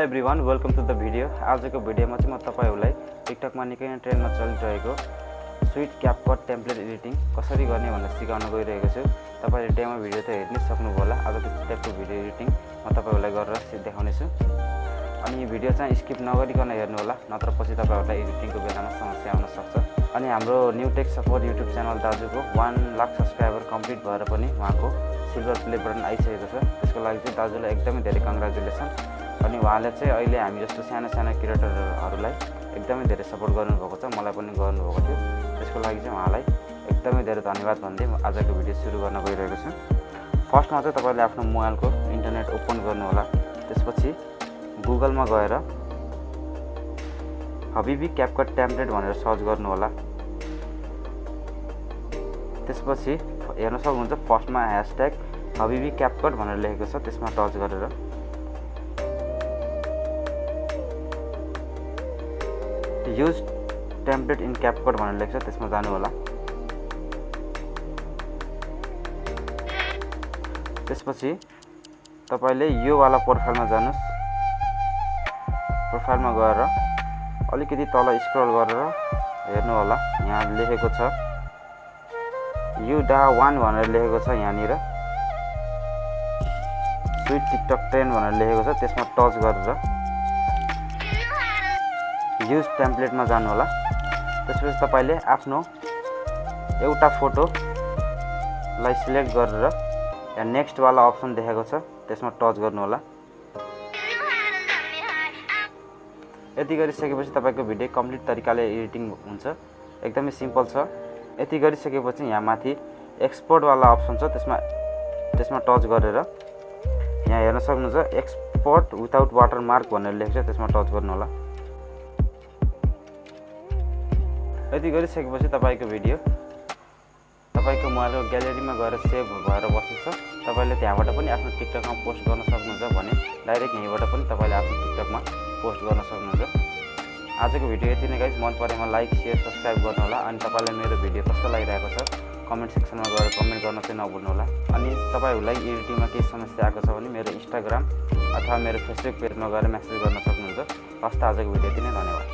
Everyone, welcome to the video. आजको भिडियोमा चाहिँ म तपाईहरुलाई टिकटकमा निकै नै ट्रेन्डमा चलिरहेको स्विट क्यापकट टेम्प्लेट एडिटिङ कसरी गर्ने भनेर सिकाउन गइरहेको छु। तपाईले डेमो भिडियो त हेर्नै सक्नुभयो होला। आज त्यस्तो टाइपको भिडियो एडिटिङ म तपाईहरुलाई गरेर देखाउने छु। अनि यो भिडियो चाहिँ स्किप नगरिकन हेर्नु होला, नत्र पछि तपाईहरुलाई एडिटिङको बेलामा समस्या आउन सक्छ। अनि हाम्रो new tech support YouTube channel दाजुको 1 लाख सब्स्क्राइबर कम्प्लिट भएर पनि उहाँको सिल्भर प्ले बटन आइसकेको छ। त्यसको लागि चाहिँ दाजुलाई एकदमै धेरै कङ्ग्रेचुलेसन। अनि उहाँले चाहिँ अहिले हामी जस्तो सानो सानो क्रिएटरहरूलाई एकदमै धेरै सपोर्ट गर्नुभएको छ, मलाई पनि गर्नुभएको थियो। त्यसको लागि चाहिँ उहाँलाई एकदमै धेरै धन्यवाद भन्दै म आजको भिडियो सुरु गर्न गइरहेको छु। फर्स्टमा चाहिँ तपाईले आफ्नो मोबाइलको इन्टरनेट ओपन गर्नु होला। त्यसपछि गुगलमा गएर हबिबी क्यापकट टेम्प्लेट भनेर सर्च गर्नु होला। त्यसपछि हेर्न सक्नुहुन्छ फर्स्टमा #हबिबी क्यापकट भनेर लेखेको छ, त्यसमा टच गरेर युज टेम्प्लेट इन क्यापकट भनेर लेख्छ, त्यसमा जानु होला। त्यसपछि तपाईले यो वाला प्रोफाइलमा जानुस्। प्रोफाइलमा गएर अलिकति तल स्क्रल गरेर हेर्नु होला, यहाँ लेखेको छ UDA1 भनेर लेखेको छ। यहाँनिर स्विट टिकटक ट्रेन्ड भनेर लेखेको छ, त्यसमा टच गरेर युज टेम्प्लेटमा जानु होला। त्यसपछि तपाईले आफ्नो एउटा फोटोलाई सिलेक्ट गरेर यहाँ नेक्स्ट वाला अप्सन देखेको छ, त्यसमा टच गर्नु होला। यति गरिसकेपछि तपाईको भिडियो कम्प्लिट तरिकाले एडिटिङ हुन्छ, एकदमै सिम्पल छ। यति गरिसकेपछि यहाँ माथि एक्सपोर्ट वाला अप्सन छ, त्यसमा टच गरेर यहाँ हेर्न सक्नुहुन्छ एक्सपोर्ट विदाउट वाटरमार्क भनेर लेख्छ, त्यसमा टच गर्नु होला। यति गरिसकेपछि तपाईको भिडियो तपाईको मोबाइलको ग्यालेरीमा गएर सेभ भएर बस्छ। तपाईले त्यहाँबाट पनि आफ्नो टिकटकमा पोस्ट गर्न सक्नुहुन्छ भने डाइरेक्ट यहीँबाट पनि तपाईले आफ्नो टिकटकमा पोस्ट गर्न सक्नुहुन्छ। आजको भिडियो यति नै गाइस। मन परेमा लाइक, शेयर, सब्स्क्राइब गर्नु होला। अनि तपाईलाई मेरो भिडियो कस्तो लागिरहेको छ कमेन्ट सेक्सनमा गएर कमेन्ट गर्न चाहिँ नभुल्नु होला। अनि तपाईहरुलाई एडिटिङमा केही समस्या आएको छ भने मेरो इन्स्टाग्राम अथवा मेरो फेसबुक पेजमा गएर मेसेज गर्न सक्नुहुन्छ। हस्त आजको भिडियो यति नै, धन्यवाद।